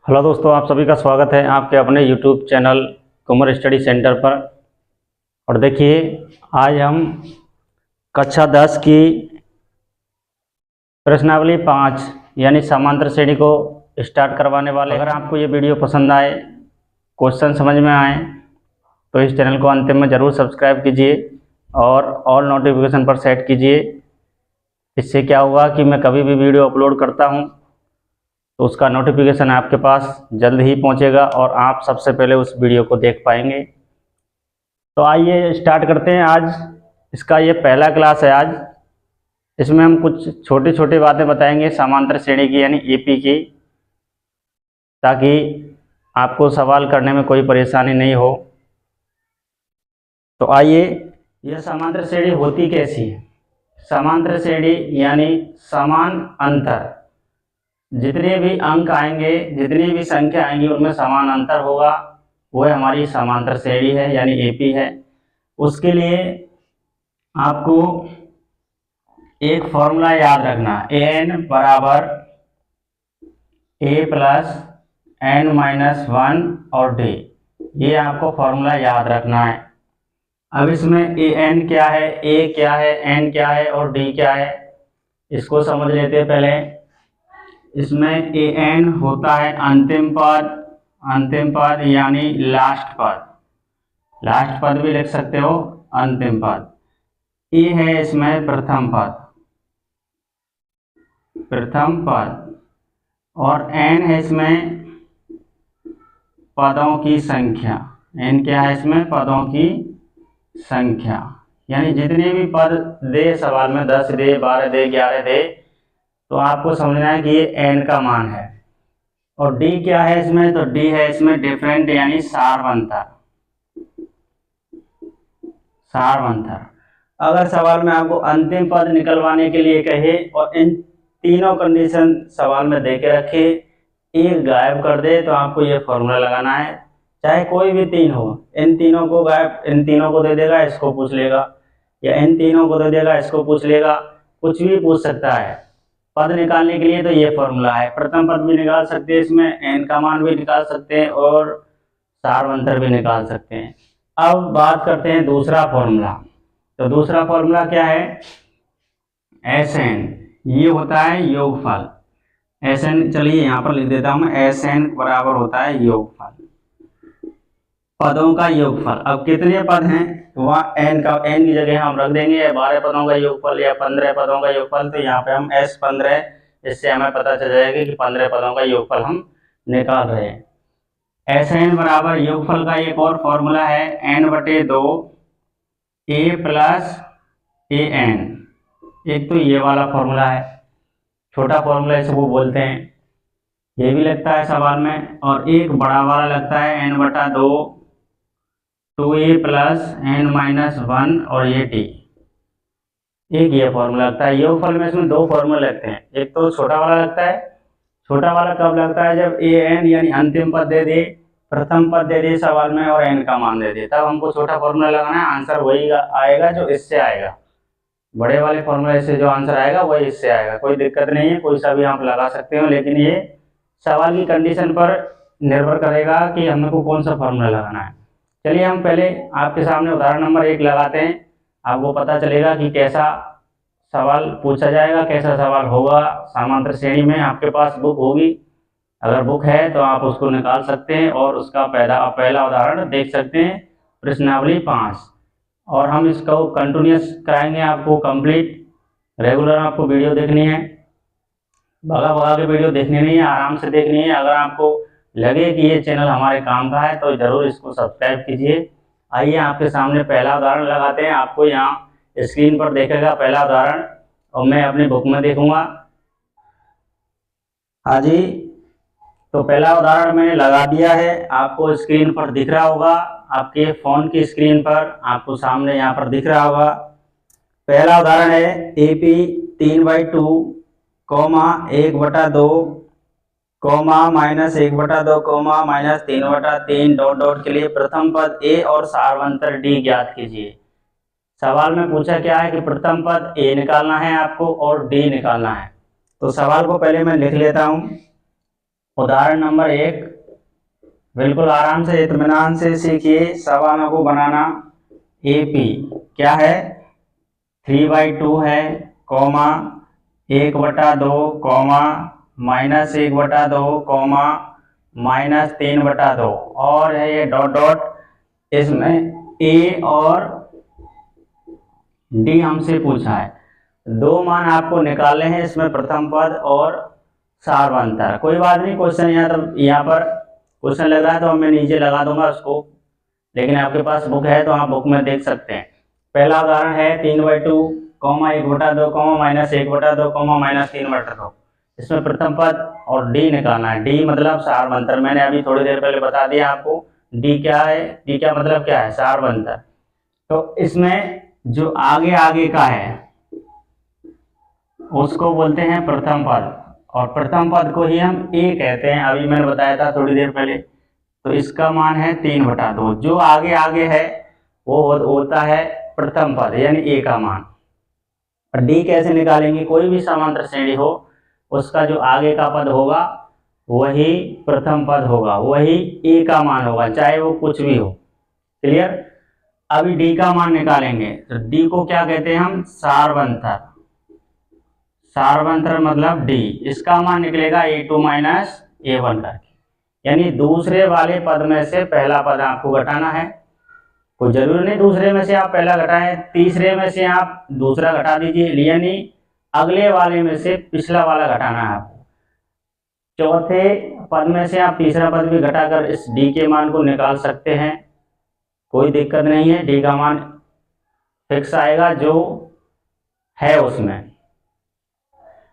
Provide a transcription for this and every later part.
Hello दोस्तों, आप सभी का स्वागत है आपके अपने YouTube channel Kumar study centre पर। और देखिए, आज हम कक्षा 10 की प्रश्नावली 5 यानी समांतर श्रेणी को स्टार्ट करवाने वाले। अगर आपको ये वीडियो पसंद आए, क्वेश्चन समझ में आए, तो इस चैनल को अंतिम में ज़रूर सब्सक्राइब कीजिए और ऑल नोटिफिकेशन पर सेट कीजिए। इससे क्या होगा कि मैं कभी भी वीडियो अपलोड करता हूँ तो उसका नोटिफिकेशन आपके पास जल्द ही पहुंचेगा और आप सबसे पहले उस वीडियो को देख पाएंगे। तो आइए स्टार्ट करते हैं। आज इसका ये पहला क्लास है। आज इसमें हम कुछ छोटी छोटी बातें बताएंगे समांतर श्रेणी की यानी एपी की, ताकि आपको सवाल करने में कोई परेशानी नहीं हो। तो आइए, यह समांतर श्रेणी होती कैसी है। समांतर श्रेणी यानी समान अंतर, जितने भी अंक आएंगे, जितनी भी संख्या आएंगी उनमें समान अंतर होगा, वह हमारी समांतर श्रेणी है यानी एपी है। उसके लिए आपको एक फॉर्मूला याद रखना, एन बराबर ए प्लस एन माइनस 1 और डी। ये आपको फॉर्मूला याद रखना है। अब इसमें ए एन क्या है, ए क्या है, एन क्या है और डी क्या है, इसको समझ लेते हैं पहले। इसमें ए एन होता है अंतिम पद यानी लास्ट पद भी लिख सकते हो, अंतिम पद। ए है इसमें प्रथम पद और एन है इसमें पदों की संख्या। एन क्या है इसमें, पदों की संख्या, यानी जितने भी पद दे सवाल में, 10 दे, 12 दे, 11 दे, तो आपको समझना है कि ये एन का मान है। और डी क्या है इसमें, तो डी है इसमें डिफरेंट यानी सार्वंतर। अगर सवाल में आपको अंतिम पद निकलवाने के लिए कहे और इन तीनों कंडीशन सवाल में दे के रखे, एक गायब कर दे, तो आपको ये फॉर्मूला लगाना है। चाहे कोई भी तीन हो, इन तीनों को गायब, इन तीनों को दे देगा, इसको पूछ लेगा, या इन तीनों को दे देगा, इसको पूछ लेगा, कुछ भी पूछ सकता है। पद निकालने के लिए तो ये फॉर्मूला है। प्रथम पद भी निकाल सकते हैं, इसमें एन का मान भी निकाल सकते हैं और सार्वंतर भी निकाल सकते हैं। अब बात करते हैं दूसरा फॉर्मूला। तो दूसरा फॉर्मूला क्या है, एस एन। ये होता है योगफल। एस एन, चलिए यहाँ पर लिख देता हूँ मैं, एस एन बराबर होता है योगफल, पदों का योगफल। अब कितने पद हैं, वहाँ एन की जगह हम रख देंगे 12 पदों का योगफल या 15 पदों का योगफल। तो यहाँ पे हम एस 15, इससे हमें पता चल जाएगा कि 15 पदों का योगफल हम निकाल रहे हैं। एस एन बराबर योगफल का एक और फॉर्मूला है, n/2 a plus A N. एक तो ये वाला फॉर्मूला है, छोटा फॉर्मूला इसको बोलते हैं, ये भी लगता है सवाल में। और एक बड़ा वाला लगता है n/2 2a plus n minus 1 और ये टी। एक ये फॉर्मूला लगता है। योगफल में इसमें दो फॉर्मूले लगते हैं, एक तो छोटा वाला लगता है। छोटा वाला कब लगता है, जब ए एन यानी अंतिम पद दे दे, प्रथम पद दे दे सवाल में और एन का मान दे दे, तब हमको छोटा फॉर्मूला लगाना है। आंसर वही आएगा जो इससे आएगा, बड़े वाले फॉर्मूले से जो आंसर आएगा वही इससे आएगा। कोई दिक्कत नहीं है, कोई सा भी आप लगा सकते हो, लेकिन ये सवाल की कंडीशन पर निर्भर करेगा कि हमको कौन सा फॉर्मूला लगाना है। चलिए हम पहले आपके सामने उदाहरण नंबर 1 लगाते हैं, आपको पता चलेगा कि कैसा सवाल पूछा जाएगा, कैसा सवाल होगा। समांतर श्रेणी में आपके पास बुक होगी, अगर बुक है तो आप उसको निकाल सकते हैं और उसका पहला उदाहरण देख सकते हैं, प्रश्नावली 5। और हम इसको कंटिन्यूस कराएंगे, आपको कंप्लीट रेगुलर आपको वीडियो देखनी है, भगा के वीडियो देखनी नहीं है, आराम से देखनी है। अगर आपको लगे कि ये चैनल हमारे काम का है तो जरूर इसको सब्सक्राइब कीजिए। आइए आपके सामने पहला उदाहरण लगाते हैं। आपको यहाँ स्क्रीन पर देखेगा पहला उदाहरण और मैं अपनी बुक में देखूंगा। हाँ जी, तो पहला उदाहरण मैंने लगा दिया है, आपको स्क्रीन पर दिख रहा होगा, आपके फोन की स्क्रीन पर आपको सामने यहाँ पर दिख रहा होगा। पहला उदाहरण है AP 3/2, 1/2, -1/2, -3/3 डॉट के लिए प्रथम पद ए और सार्वंतर डी ज्ञात कीजिए। सवाल में पूछा क्या है कि प्रथम पद ए निकालना है आपको और डी निकालना है। तो सवाल को पहले मैं लिख लेता हूं। उदाहरण नंबर 1, बिल्कुल आराम से इत्मीनान से सीखिए सवालों को बनाना। AP क्या है, 3/2 है, कॉमा 1/2, कॉमा -1/2, कॉमा -3/2, और है ये डॉट डॉट। इसमें A और D हमसे पूछा है, दो मान आपको निकालने हैं इसमें, प्रथम पद और सार्वंतर। कोई बात नहीं, क्वेश्चन यहाँ पर क्वेश्चन लग रहा है तो मैं नीचे लगा दूंगा उसको, लेकिन आपके पास बुक है तो आप बुक में देख सकते हैं। पहला उदाहरण है 3/2, 1/2, -1/2, -3/2। इसमें प्रथम पद और D निकालना है। D मतलब सार्वंतर, मैंने अभी थोड़ी देर पहले बता दिया आपको। D क्या है, D का मतलब क्या है, सार्वंतर। तो इसमें जो आगे आगे का है उसको बोलते हैं प्रथम पद, और प्रथम पद को ही हम A कहते हैं, अभी मैंने बताया था थोड़ी देर पहले। तो इसका मान है 3/2। जो आगे आगे है वो होता है प्रथम पद यानी A का मान। और D कैसे निकालेंगे, कोई भी समांतर श्रेणी हो उसका जो आगे का पद होगा वही प्रथम पद होगा, वही A का मान होगा, चाहे वो कुछ भी हो। क्लियर। अभी D का मान निकालेंगे, तो D को क्या कहते हैं हम, सार्वंतर। सार्वंतर मतलब D, इसका मान निकलेगा A2 - A1 करके, यानी दूसरे वाले पद में से पहला पद आपको घटाना है। कोई जरूरी नहीं दूसरे में से आप पहला घटाएं, तीसरे में से आप दूसरा घटा दीजिए, यानी अगले वाले में से पिछला वाला घटाना है आपको। चौथे पद में से आप तीसरा पद भी घटाकर इस D के मान को निकाल सकते हैं, कोई दिक्कत नहीं है। D का मान फिक्स आएगा जो है उसमें।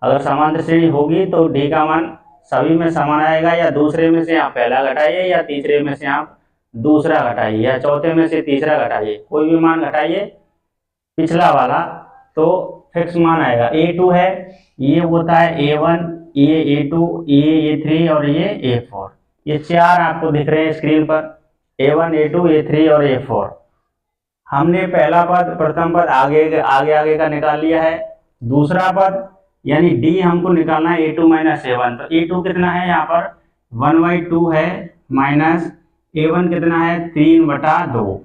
अगर समांतर श्रेणी होगी तो D का मान सभी में समान आएगा, या दूसरे में से आप पहला घटाइए, या तीसरे में से आप दूसरा घटाइए, या चौथे में से तीसरा घटाइए, कोई भी मान घटाइए पिछला वाला, तो फिक्स मान आएगा। A2 है, ये होता है A1, ये A2, ये A3 और ये A4। ये चार आपको दिख रहे हैं स्क्रीन पर, A1, A2, A3 और A4। हमने पहला पद प्रथम पद आगे आगे का निकाल लिया है। दूसरा पद यानी D हमको निकालना है A2 - A1। तो A2 कितना है यहाँ पर, 1/2 है, माइनस A1 कितना है, 3/2।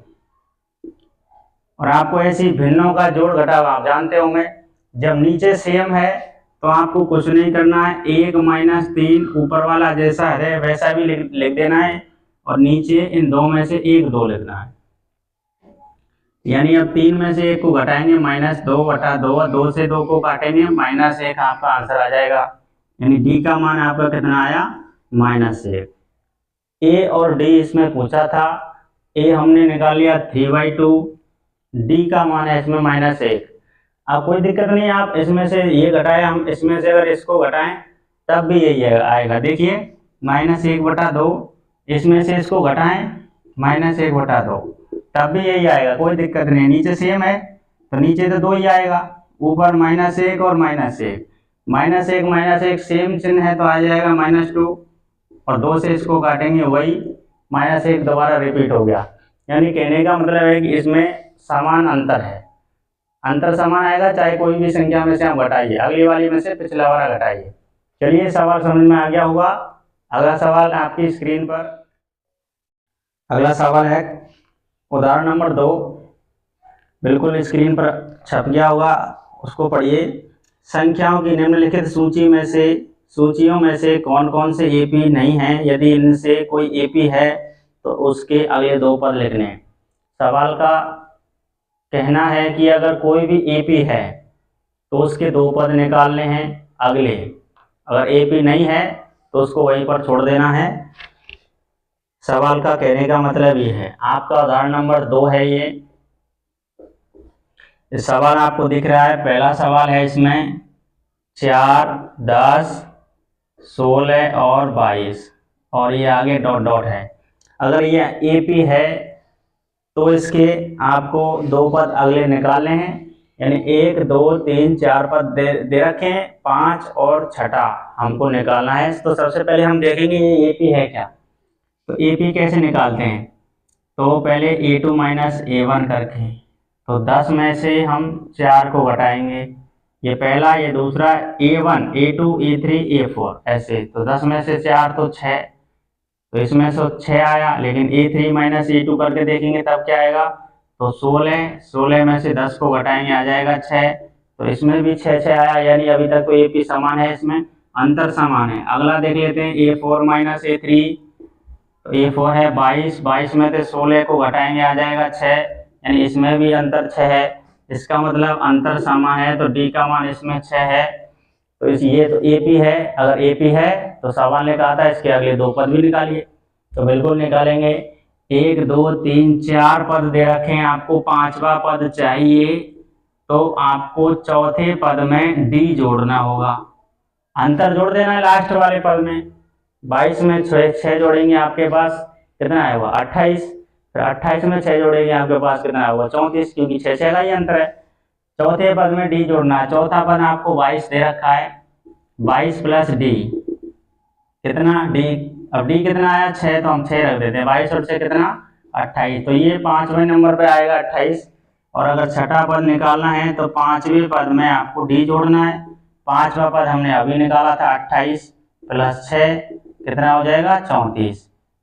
और आपको ऐसी भिन्नों का जोड़ घटाव आप जानते होंगे, जब नीचे सेम है तो आपको कुछ नहीं करना है, 1 - 3 ऊपर वाला जैसा है वैसा भी लिख देना है, और नीचे इन दो में से 1 2 लिखना है। यानी अब 3 में से 1 को घटाएंगे, -2/2, 2 से 2 को काटेंगे, -1 आपका आंसर आ जाएगा। यानी D का मान आपका कितना आया, -1। A और D इसमें पूछा था, A हमने निकाल लिया 3/2, D का मान है इसमें -1। अब कोई दिक्कत नहीं, आप इसमें से ये घटाए, हम इसमें से अगर इसको घटाएं तब भी यही आएगा। देखिए -1/2, इसमें से इसको घटाएं -1/2, तब भी यही आएगा, कोई दिक्कत नहीं। नीचे सेम है तो नीचे तो 2 ही आएगा, ऊपर -1 और -1, -1 सेम चिन्ह है तो आ जाएगा -2, और 2 से इसको काटेंगे वही -1 दोबारा रिपीट हो गया। यानी कहने का मतलब है कि इसमें समान अंतर है, अंतर समान आएगा, चाहे कोई भी संख्या में से आप घटाइए, अगली वाली में से पिछला वाला घटाइए। चलिए सवाल समझ में आ गया होगा। अगला सवाल आपकी स्क्रीन पर, अगला सवाल है उदाहरण नंबर 2, बिल्कुल स्क्रीन पर छप गया होगा, उसको पढ़िए। संख्याओं की निम्नलिखित सूचियों में से कौन कौन से AP नहीं हैं, यदि इनसे कोई AP है तो उसके अगले 2 पद लिखने हैं। सवाल का कहना है कि अगर कोई भी AP है तो उसके 2 पद निकालने हैं अगले, अगर AP नहीं है तो उसको वहीं पर छोड़ देना है। सवाल का कहने का मतलब ये है। आपका उदाहरण नंबर 2 है ये। इस सवाल आपको दिख रहा है, पहला सवाल है इसमें 4, 10, 16 और 22, और ये आगे डॉट डॉट है। अगर ये AP है तो इसके आपको 2 पद अगले निकालने हैं, यानी 1, 2, 3, 4 पद दे रखे हैं, 5 और छठा हमको निकालना है। तो सबसे पहले हम देखेंगे ये AP है क्या। तो AP कैसे निकालते हैं, तो पहले A2 - A1 करके, तो 10 में से हम 4 को घटाएंगे, ये पहला, ये दूसरा, A1 A2 A3 A4 ऐसे। तो 10 में से 4 तो 6, तो इसमें से 6 आया, लेकिन A3 माइनस A2 करके देखेंगे तब क्या आएगा, तो 16 में से 10 को घटाएंगे आ जाएगा 6, तो इसमें भी 6 आया, यानी अभी तक तो AP समान है, इसमें अंतर समान है। अगला देख लेते हैं A4 माइनस A3, तो A4 है 22 में से 16 को घटाएंगे आ जाएगा 6, यानी इसमें भी अंतर 6 है, इसका मतलब अंतर समान है, तो D का मान इसमें 6 है। तो ये तो AP है, अगर AP है तो सवाल ने कहा था इसके अगले 2 पद भी निकालिए, तो बिल्कुल निकालेंगे। 1 2 3 4 पद दे रखे हैं, आपको 5वां पद चाहिए, तो आपको चौथे पद में D जोड़ना होगा, अंतर जोड़ देना है लास्ट वाले पद में। 22 में 6 जोड़ेंगे आपके पास कितना आएगा 28, फिर 28 में 6 जोड़ेंगे आपके पास कितना होगा 34, क्योंकि 6 का ही अंतर है। चौथे पद में D जोड़ना है, चौथा पद आपको 22 दे रखा है, 22 प्लस D कितना D, अब D कितना आया 6, तो हम 6 रख देते हैं, 22 और 6 कितना 28, तो ये 5वें नंबर पे आएगा 28। और अगर छठा पद निकालना है तो 5वें पद में आपको D जोड़ना है, 5वां पद हमने अभी निकाला था 28 प्लस 6 कितना हो जाएगा 34,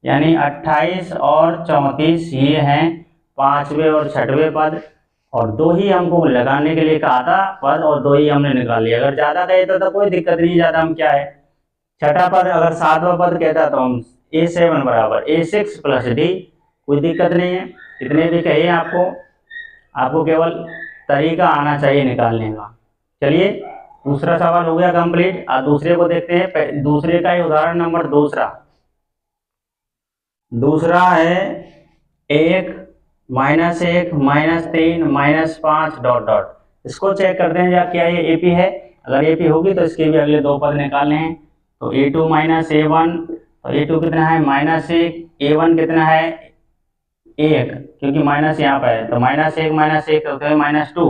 यानी 28 और 34 ये हैं 5वें और 6वें पद, और 2 ही हमको लगाने के लिए कहा था पद, और 2 ही हमने निकाल लिया। अगर ज्यादा कहता तो कोई दिक्कत नहीं, ज्यादा हम क्या है, छठा पद अगर 7वां पद कहता तो हम A7 बराबर A6 प्लस D, कोई दिक्कत नहीं है, इतने भी कहिए आपको केवल तरीका आना चाहिए निकालने का। चलिए दूसरा सवाल हो गया कंप्लीट। दूसरे को देखते हैं, दूसरे का ही उदाहरण नंबर दूसरा है 1 -1 -3 -5 डॉट डॉट। इसको चेक करते हैं या क्या ये AP है, अगर AP होगी तो इसके भी अगले 2 पद निकालने हैं। तो A2 माइनस A1, तो A2 कितना है -1, A1 कितना है 1, क्योंकि माइनस यहाँ पर है, तो -1 होते हैं -2।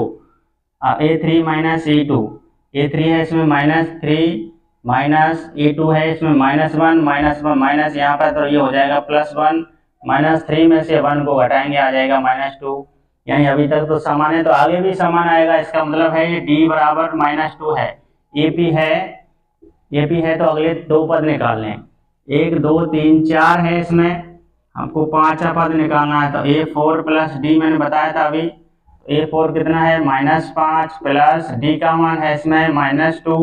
A3 माइनस A2, A3 है इसमें -3 माइनस A2 है इसमें -1 माइनस यहाँ पर, तो ये हो जाएगा +1, -3 में से 1 को घटाएंगे आ जाएगा -2, यानी अभी तक तो समान है, तो आगे भी समान आएगा, इसका मतलब है ये D बराबर -2 है। AP है तो अगले 2 पद निकालने हैं, 1 2 3 4 है, इसमें हमको 5वां पद निकालना है, तो A4 प्लस D मैंने बताया था अभी, A4 कितना है -5 प्लस D का मान है इसमें -2,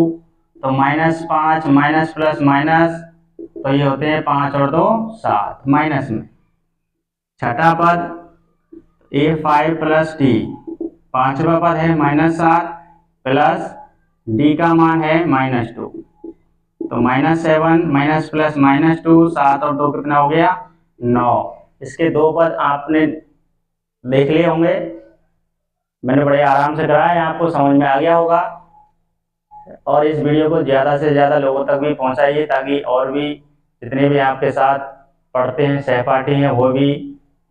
तो -5 माइनस प्लस माइनस, तो ये होते हैं 5 और 2 7 माइनस में। छठा पद A5 प्लस D, 5वां पद है -7 प्लस D का मान है -2, तो -7 माइनस प्लस -2, 7 और 2 कितना हो गया 9। इसके 2 पद आपने देख लिए होंगे, मैंने बड़े आराम से कराया, आपको समझ में आ गया होगा। और इस वीडियो को ज़्यादा से ज़्यादा लोगों तक भी पहुंचाइए, ताकि और भी जितने भी आपके साथ पढ़ते हैं सहपाठी हैं वो भी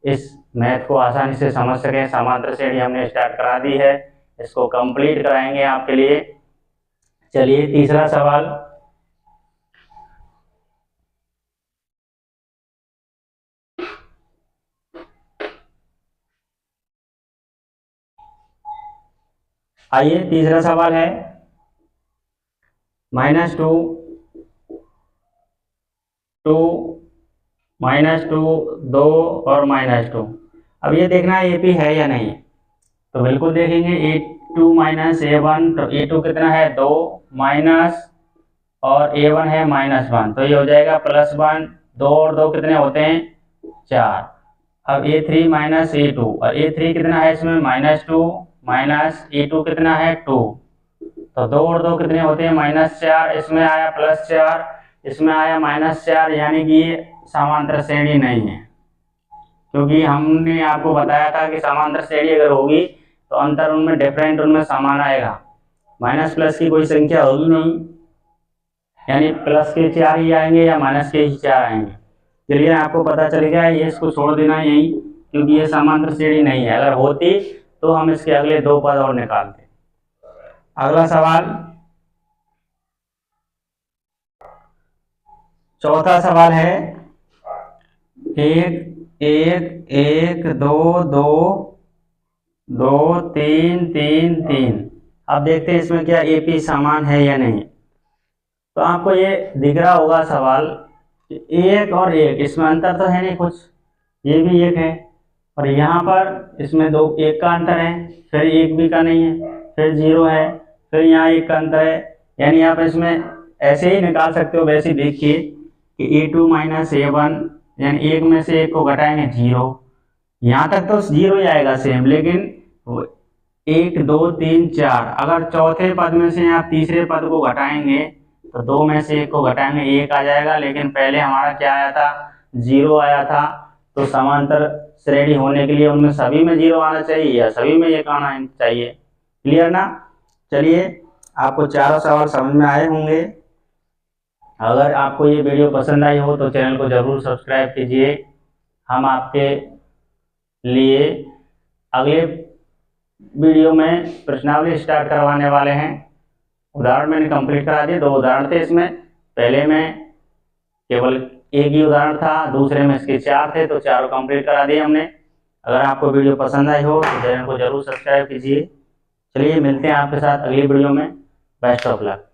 इस मैथ को आसानी से समझ सकें। समांतर श्रेणी हमने स्टार्ट करा दी है, इसको कंप्लीट कराएंगे आपके लिए। चलिए तीसरा सवाल, आइए तीसरा सवाल है -2 2 -2 2 और -2। अब ये देखना है AP है या नहीं, तो बिल्कुल देखेंगे। A2 माइनस A1, तो A2 कितना है 2 माइनस, और A1 है -1, तो ये हो जाएगा +1, 2 और 2 कितने होते हैं 4। अब A3 माइनस A2, और A3 कितना है इसमें -2 माइनस A2 कितना है 2, तो 2 और 2 कितने होते हैं -4, इसमें आया +4, इसमें आया -4, यानी कि ये समांतर श्रेणी नहीं है, क्योंकि हमने आपको बताया था कि समांतर श्रेणी अगर होगी तो अंतर उनमें डिफरेंट उनमें समान आएगा, माइनस प्लस की कोई संख्या होगी नहीं, यानी प्लस के 4 ही आएंगे या माइनस के ही 4 आएंगे। चलिए आपको पता चल गया, ये इसको छोड़ देना यही, क्योंकि ये समांतर श्रेणी नहीं है। अगर होती तो हम इसके अगले 2 पद और निकालते। अगला सवाल, चौथा सवाल है 1 1 1 2 2 2 3 3 3। अब देखते हैं इसमें क्या AP समान है या नहीं। तो आपको ये दिख रहा होगा सवाल, 1 और 1 इसमें अंतर तो है नहीं कुछ, ये भी 1 है और यहाँ पर इसमें 2 1 का अंतर है, फिर 1 भी का नहीं है, फिर 0 है, फिर यहाँ 1 का अंतर है। यानी आप इसमें ऐसे ही निकाल सकते हो, वैसे देखिए कि A2 माइनस A1, यानी 1 में से 1 को घटाएंगे 0, यहाँ तक तो 0 ही आएगा सेम, लेकिन 1 2 3 4 अगर चौथे पद में से आप तीसरे पद को घटाएंगे तो 2 में से 1 को घटाएंगे 1 आ जाएगा, लेकिन पहले हमारा क्या आया था, 0 आया था। तो समांतर श्रेणी होने के लिए उनमें सभी में 0 आना चाहिए या सभी में 1 आना चाहिए। क्लियर ना। चलिए, आपको चारों सवाल समझ में आए होंगे। अगर आपको ये वीडियो पसंद आई हो तो चैनल को जरूर सब्सक्राइब कीजिए। हम आपके लिए अगले वीडियो में प्रश्नावली स्टार्ट करवाने वाले हैं। उदाहरण मैंने कंप्लीट करा दिए, 2 उदाहरण थे इसमें, पहले में केवल एक ही उदाहरण था, दूसरे में इसके 4 थे, तो चारों कंप्लीट करा दिए हमने। अगर आपको वीडियो पसंद आई हो तो चैनल को जरूर सब्सक्राइब कीजिए। चलिए, मिलते हैं आपके साथ अगली वीडियो में। Best of luck.